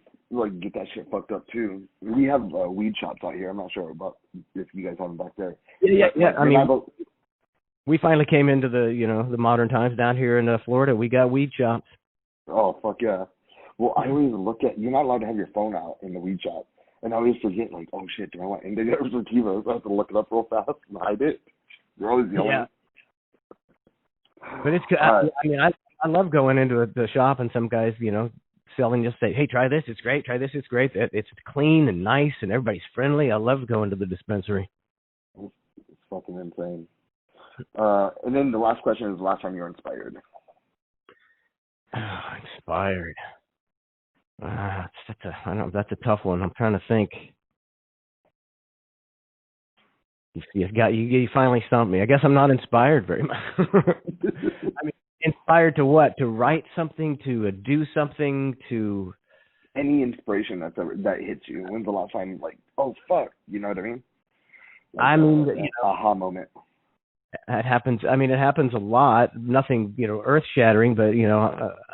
get that shit fucked up too. We have weed shops out here. I'm not sure about if you guys have them back there. Yeah. I mean, we finally came into the modern times down here in Florida. We got weed shops. Oh fuck yeah! Well, I always look at, you're not allowed to have your phone out in the weed shop, and I always forget oh shit, do I want indigo or sativa? So I have to look it up real fast and hide it. You're always yelling. Yeah. But it's I love going into the shop, and some guys selling just say, hey, try this, it's great, try this, it's great. It's clean and nice, and everybody's friendly. I love going to the dispensary. It's fucking insane. And then the last question is the last time you were inspired. Inspired. That's a tough one. I'm trying to think. You finally stumped me. I guess I'm not inspired very much. I mean, inspired to what? To write something, to do something, to any inspiration that hits you? When's the last time, like, oh fuck, you know what I mean? Like I mean, aha moment. it happens. I mean, it happens a lot. Nothing, earth shattering, but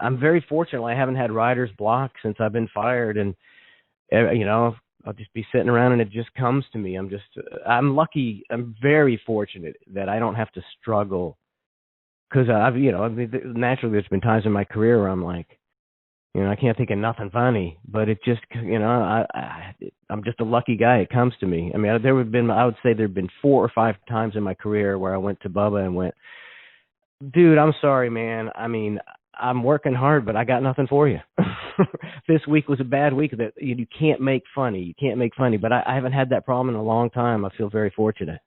I'm very fortunate. I haven't had writer's block since I've been fired, and I'll just be sitting around and it just comes to me. I'm lucky. I'm very fortunate that I don't have to struggle, because naturally there's been times in my career where I'm like, I can't think of nothing funny, but it just, I'm just a lucky guy. It comes to me. I mean, I would say there've been 4 or 5 times in my career where I went to Bubba and went, dude, I'm sorry, man. I mean, I'm working hard, but I got nothing for you. This week was a bad week that you can't make funny. You can't make funny, but I haven't had that problem in a long time. I feel very fortunate.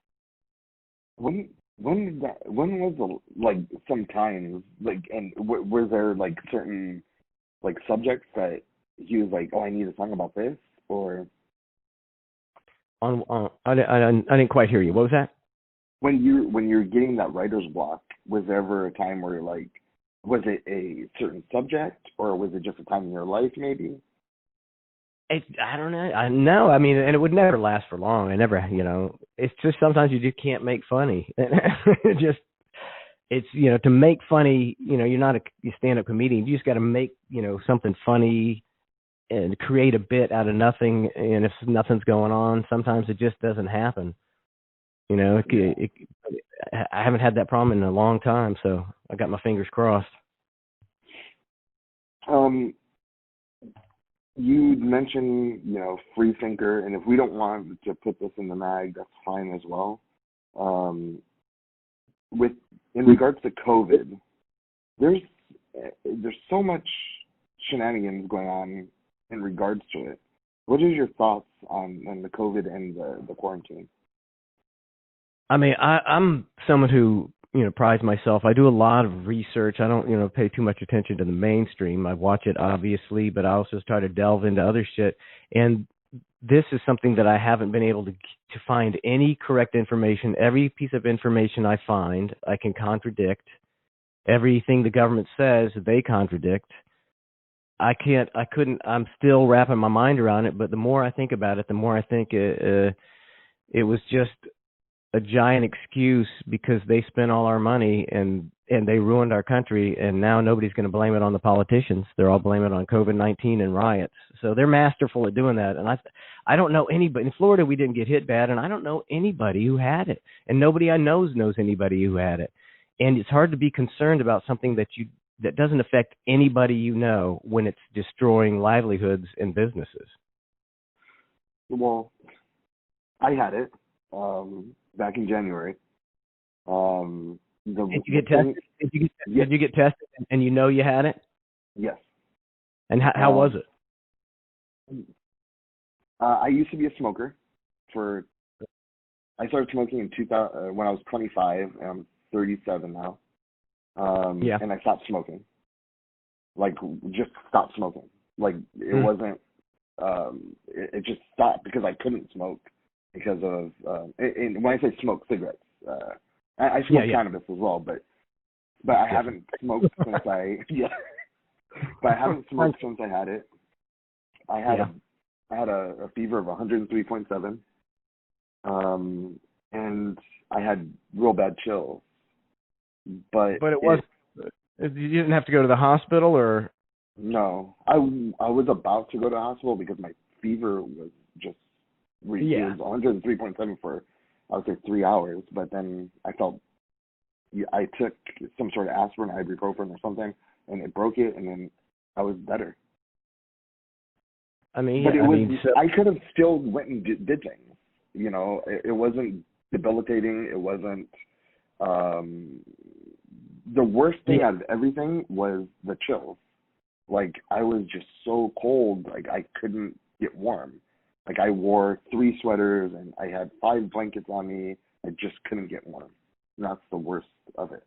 When was sometimes, like, and were there, like, certain, like, subjects that he was like, oh, I need a song about this, or? I didn't quite hear you. What was that? When you're getting that writer's block, was there ever a time where, like, was it a certain subject, or was it just a time in your life, maybe? I don't know. No, I mean, and it would never last for long. I never, it's just sometimes you just can't make funny. It's, to make funny, you're not a stand-up comedian. You just got to make, something funny and create a bit out of nothing. And if nothing's going on, sometimes it just doesn't happen. I haven't had that problem in a long time, so I got my fingers crossed. You mentioned, free thinker, and if we don't want to put this in the mag, that's fine as well. In regards to COVID, there's so much shenanigans going on in regards to it. What is your thoughts on the COVID and the quarantine? I mean, I'm someone who, prides myself. I do a lot of research. I don't, pay too much attention to the mainstream. I watch it, obviously, but I also try to delve into other shit. And this is something that I haven't been able to find any correct information. Every piece of information I find, I can contradict. Everything the government says, they contradict. I'm still wrapping my mind around it, but the more I think about it, the more I think it was just a giant excuse because they spent all our money and they ruined our country, and now nobody's going to blame it on the politicians. They're all blaming it on COVID-19 and riots. So they're masterful at doing that. And I don't know anybody. In Florida, we didn't get hit bad, and I don't know anybody who had it. And nobody I knows anybody who had it. And it's hard to be concerned about something that doesn't affect anybody when it's destroying livelihoods and businesses. Well, I had it back in January. Did you get tested? Did you get tested and you had it? Yes. And how was it? I used to be a smoker. I started smoking in 2000 when I was 25, and I'm 37 now. And I stopped smoking. Like, just stopped smoking. Like, it wasn't. It just stopped because I couldn't smoke because of. And when I say smoke, cigarettes. I smoke cannabis as well, but I haven't smoked since I But I haven't smoked since I had it. I had a fever of 103.7, and I had real bad chills. But it was. You didn't have to go to the hospital, or? No, I was about to go to the hospital because my fever was just it was 103.7 for, I would say, 3 hours. But then I took some sort of aspirin, ibuprofen, or something, and it broke it, and then I was better. I mean, but I could have still went and did things. It wasn't debilitating. It wasn't. The worst thing out of everything was the chills. Like, I was just so cold, like I couldn't get warm. Like, I wore 3 sweaters and I had 5 blankets on me. I just couldn't get warm. And that's the worst of it.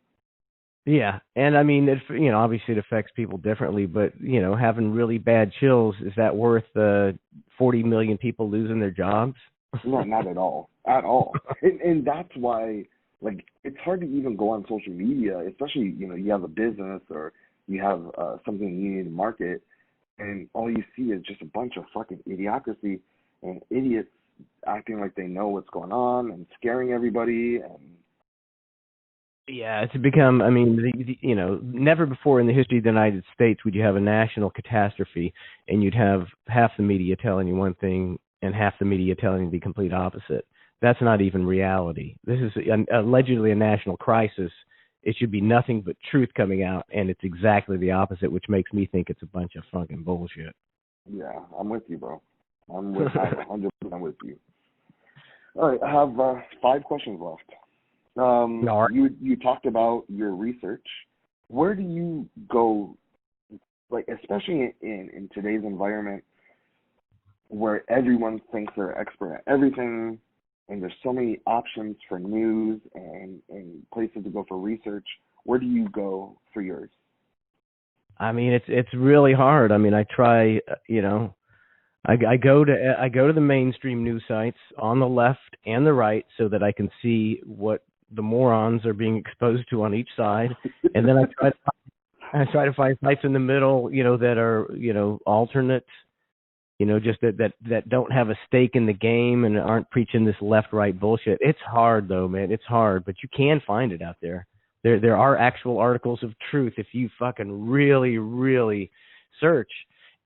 Yeah, and I mean, obviously it affects people differently, but having really bad chills, is that worth 40 million people losing their jobs? No, not at all, and that's why, like, it's hard to even go on social media, especially you have a business or you have something you need to market. and all you see is just a bunch of fucking idiocracy and idiots acting like they know what's going on and scaring everybody. And Yeah, it's become, I mean, never before in the history of the United States would you have a national catastrophe and you'd have half the media telling you one thing and half the media telling you the complete opposite. That's not even reality. This is allegedly a national crisis. It should be nothing but truth coming out, and it's exactly the opposite, which makes me think it's a bunch of fucking bullshit. Yeah, I'm with you, bro. I'm 100% with you. All right, I have 5 questions left. You talked about your research. Where do you go, like, especially in today's environment where everyone thinks they're expert at everything and there's so many options for news and places to go for research? Where do you go for yours? I mean, it's really hard. I mean, I try, I go to the mainstream news sites on the left and the right so that I can see what the morons are being exposed to on each side, and then I try to find sites in the middle, that are, alternate, just that don't have a stake in the game and aren't preaching this left-right bullshit. It's hard though, man. It's hard, but you can find it out there. There are actual articles of truth if you fucking really, really search.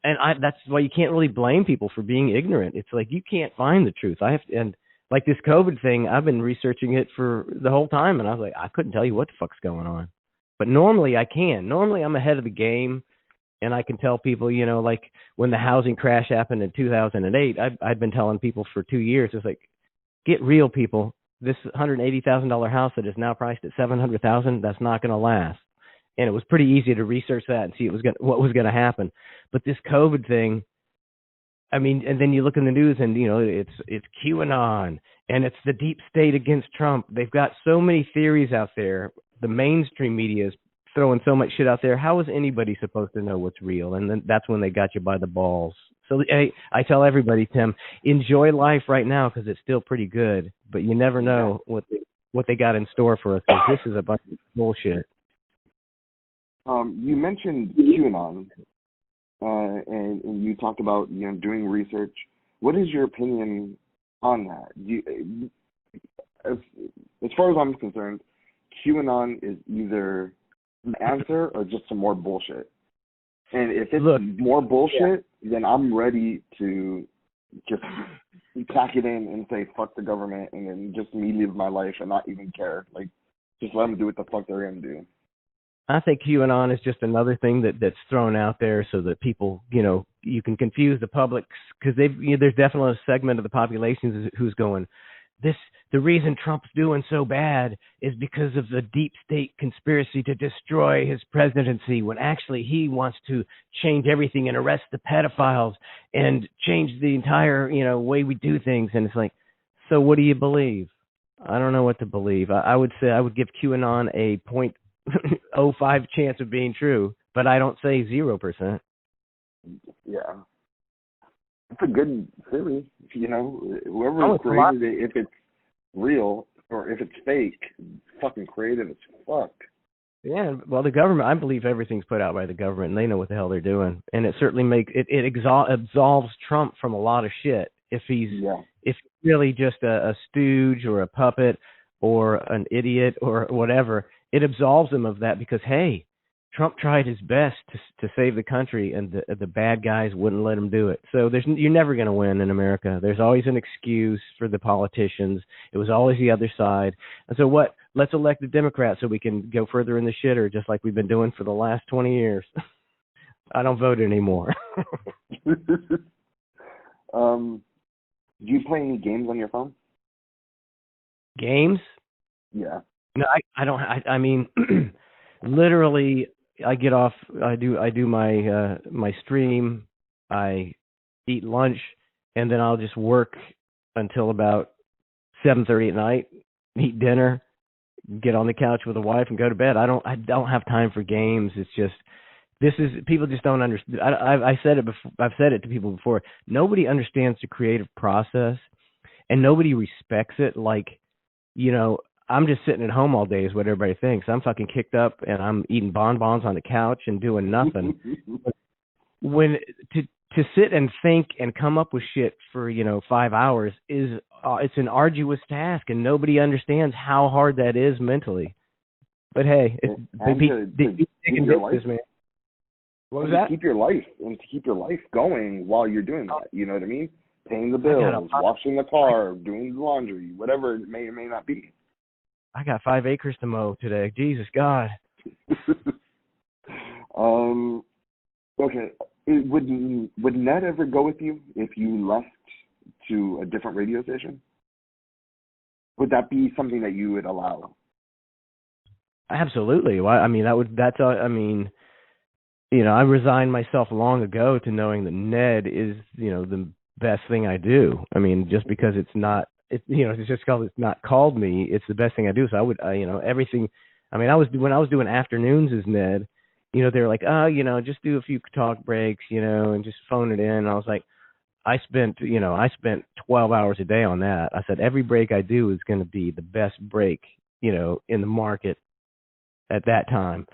And that's why you can't really blame people for being ignorant. It's like you can't find the truth. And like this COVID thing, I've been researching it for the whole time, and I was like, I couldn't tell you what the fuck's going on. But normally I can. Normally I'm ahead of the game, and I can tell people, like when the housing crash happened in 2008, I'd been telling people for 2 years, it's like, get real, people. This $180,000 house that is now priced at $700,000, that's not going to last. And it was pretty easy to research that and see what was going to happen. But this COVID thing, I mean, and then you look in the news and, it's QAnon and it's the deep state against Trump. They've got so many theories out there. The mainstream media is throwing so much shit out there. How is anybody supposed to know what's real? And then that's when they got you by the balls. So hey, I tell everybody, Tim, enjoy life right now because it's still pretty good, but you never know what they got in store for us. This is a bunch of bullshit. You mentioned QAnon, and you talked about doing research. What is your opinion on that? As far as I'm concerned, QAnon is either an answer or just some more bullshit. And if it's more bullshit, then I'm ready to just pack it in and say fuck the government and then just me live my life and not even care. Like, just let them do what the fuck they're gonna do. I think QAnon is just another thing that's thrown out there so that people, you can confuse the public because there's definitely a segment of the population who's going, the reason Trump's doing so bad is because of the deep state conspiracy to destroy his presidency, when actually he wants to change everything and arrest the pedophiles and change the entire, way we do things. And it's like, so what do you believe? I don't know what to believe. I would say I would give QAnon a 0.05 chance of being true, but I don't say 0%. Yeah. It's a good theory, whoever created it, if it's real or if it's fake, fucking creative as fuck. Yeah, well, the government, I believe everything's put out by the government, and they know what the hell they're doing, and it certainly absolves Trump from a lot of shit if he's really just a stooge or a puppet or an idiot or whatever. It absolves him of that because, hey, Trump tried his best to save the country, and the bad guys wouldn't let him do it. So you're never going to win in America. There's always an excuse for the politicians. It was always the other side. And so what? Let's elect a Democrat so we can go further in the shitter, just like we've been doing for the last 20 years. I don't vote anymore. Do you play any games on your phone? Games? Yeah. No, I don't. I mean, literally, I get off. I do my my stream. I eat lunch, and then I'll just work until about 7:30 at night. Eat dinner, get on the couch with a wife, and go to bed. I don't have time for games. It's just people just don't understand. I said it before. I've said it to people before. Nobody understands the creative process, and nobody respects it. Like, I'm just sitting at home all day is what everybody thinks. I'm fucking kicked up and I'm eating bonbons on the couch and doing nothing. when to sit and think and come up with shit for 5 hours is it's an arduous task, and nobody understands how hard that is mentally. But hey, you can do this, man. What was that? To keep your life going while you're doing that. You know what I mean? Paying the bills, washing the car, doing the laundry, whatever it may or may not be. I got 5 acres to mow today. Jesus God. Okay. Would Ned ever go with you if you left to a different radio station? Would that be something that you would allow? Absolutely. Well, I mean, I resigned myself long ago to knowing that Ned is, the best thing I do. I mean, just because it's just because it's not called me, it's the best thing I do. So I would, everything. I mean, when I was doing afternoons as Ned, they were like, just do a few talk breaks, and just phone it in. And I was like, I spent 12 hours a day on that. I said, every break I do is going to be the best break, in the market at that time.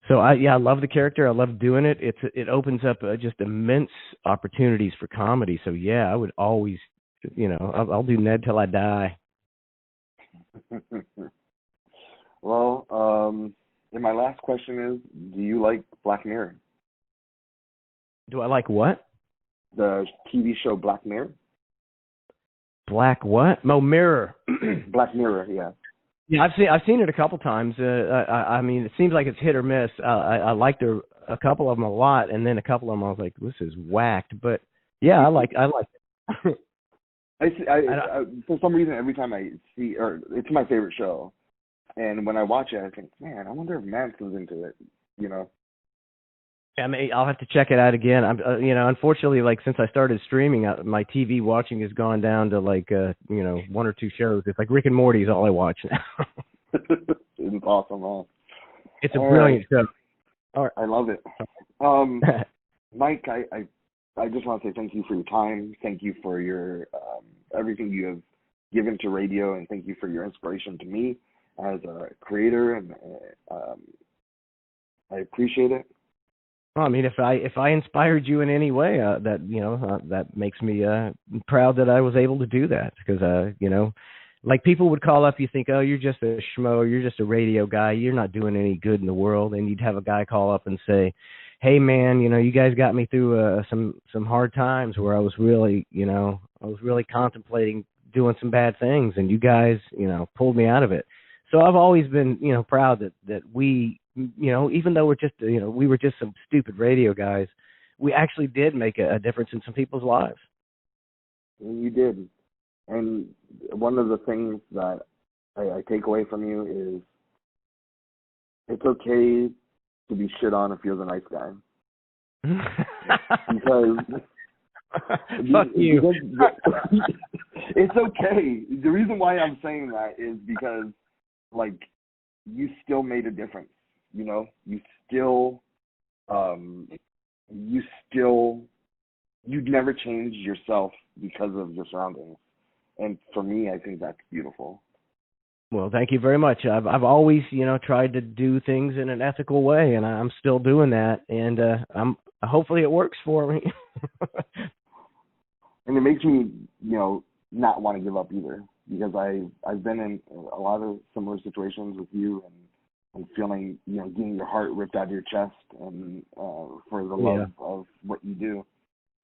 So I love the character. I love doing it. It opens up just immense opportunities for comedy. So yeah, I would always, I'll do Ned till I die. Well, and my last question is, do you like Black Mirror? Do I like what? The TV show Black Mirror. Black what? Mirror. Black Mirror, yeah. Yeah, I've seen it a couple times. I mean, it seems like it's hit or miss. I liked a couple of them a lot, and then a couple of them I was like, this is whacked. But yeah, I like it. I for some reason, every time I see, or it's my favorite show, and when I watch it, I think, man, I wonder if Manson's into it. I mean, I'll have to check it out again. Unfortunately, like since I started streaming, my TV watching has gone down to like, 1 or 2 shows. It's like Rick and Morty is all I watch now. It's awesome, man. It's a brilliant show. All right. I love it. Mike, I just want to say thank you for your time. Thank you for your everything you have given to radio, and thank you for your inspiration to me as a creator, and I appreciate it. Well, I mean, if I inspired you in any way, that makes me proud that I was able to do that. Because like people would call up, you think, oh, you're just a schmo, you're just a radio guy, you're not doing any good in the world, and you'd have a guy call up and say, hey man, you guys got me through some hard times where I was really contemplating doing some bad things, and you guys pulled me out of it. So I've always been proud that we. Even though we were just some stupid radio guys, we actually did make a difference in some people's lives. You did. And one of the things that I take away from you is it's okay to be shit on if you're the nice guy. Because fuck you. It's okay. The reason why I'm saying that is because, like, you still made a difference. You've never changed yourself because of your surroundings. And for me, I think that's beautiful. Well, thank you very much. I've always, tried to do things in an ethical way, and I'm still doing that. And hopefully it works for me. And it makes me, not want to give up either, because I've been in a lot of similar situations with you, and feeling, getting your heart ripped out of your chest, and for the love of what you do.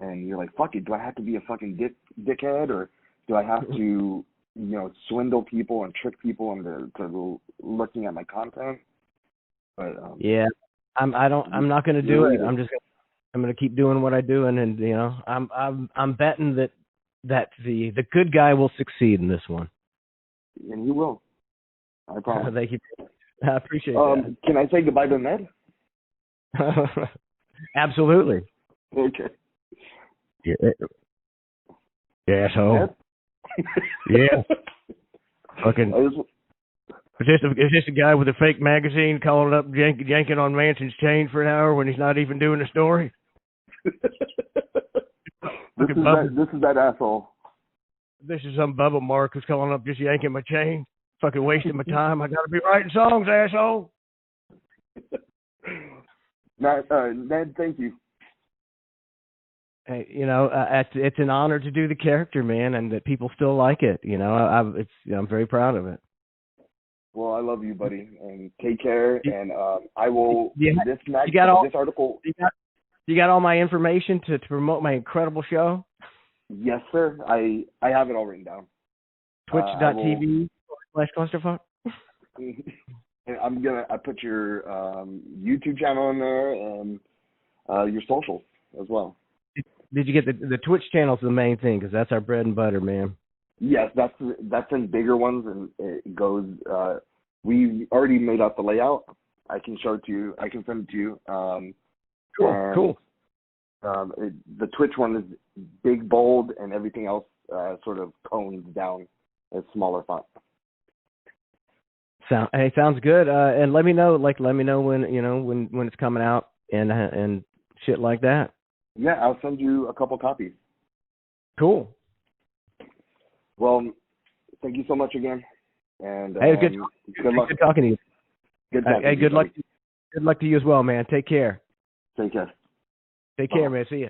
And you're like, fuck it, do I have to be a fucking dickhead, or do I have to, swindle people and trick people into looking at my content? But I'm not going to do it. I'm going to keep doing what I do, and I'm betting that the good guy will succeed in this one. And he will. I promise. Thank you. I appreciate that. Can I say goodbye to Ned? Absolutely. Okay. Yeah, asshole. Yeah. Fucking. Is this a guy with a fake magazine calling up yanking on Manson's chain for an hour when he's not even doing the story? This is that asshole. This is some Bubba Mark who's calling up just yanking my chain. Fucking wasting my time. I gotta be writing songs, asshole. Ned, thank you. Hey, it's an honor to do the character, man, and that people still like it. I'm very proud of it. Well, I love you, buddy, and take care. And I will. You This article. You got all my information to promote my incredible show? Yes, sir. I have it all written down. Twitch.tv/clusterfuck. And I put your YouTube channel in there and your socials as well. Did you get the Twitch channel's the main thing because that's our bread and butter, man. Yes, that's in bigger ones, and it goes. We already made out the layout. I can show it to you. I can send it to you. Cool. The Twitch one is big, bold, and everything else sort of tones down as smaller font. Sounds good. And let me know when when it's coming out and shit like that. Yeah, I'll send you a couple copies. Cool. Well, thank you so much again. And good luck. Good talking to you. Good talking to you, good luck. buddy. Good luck to you as well, man. Take care. Take care. Take care, man. See ya.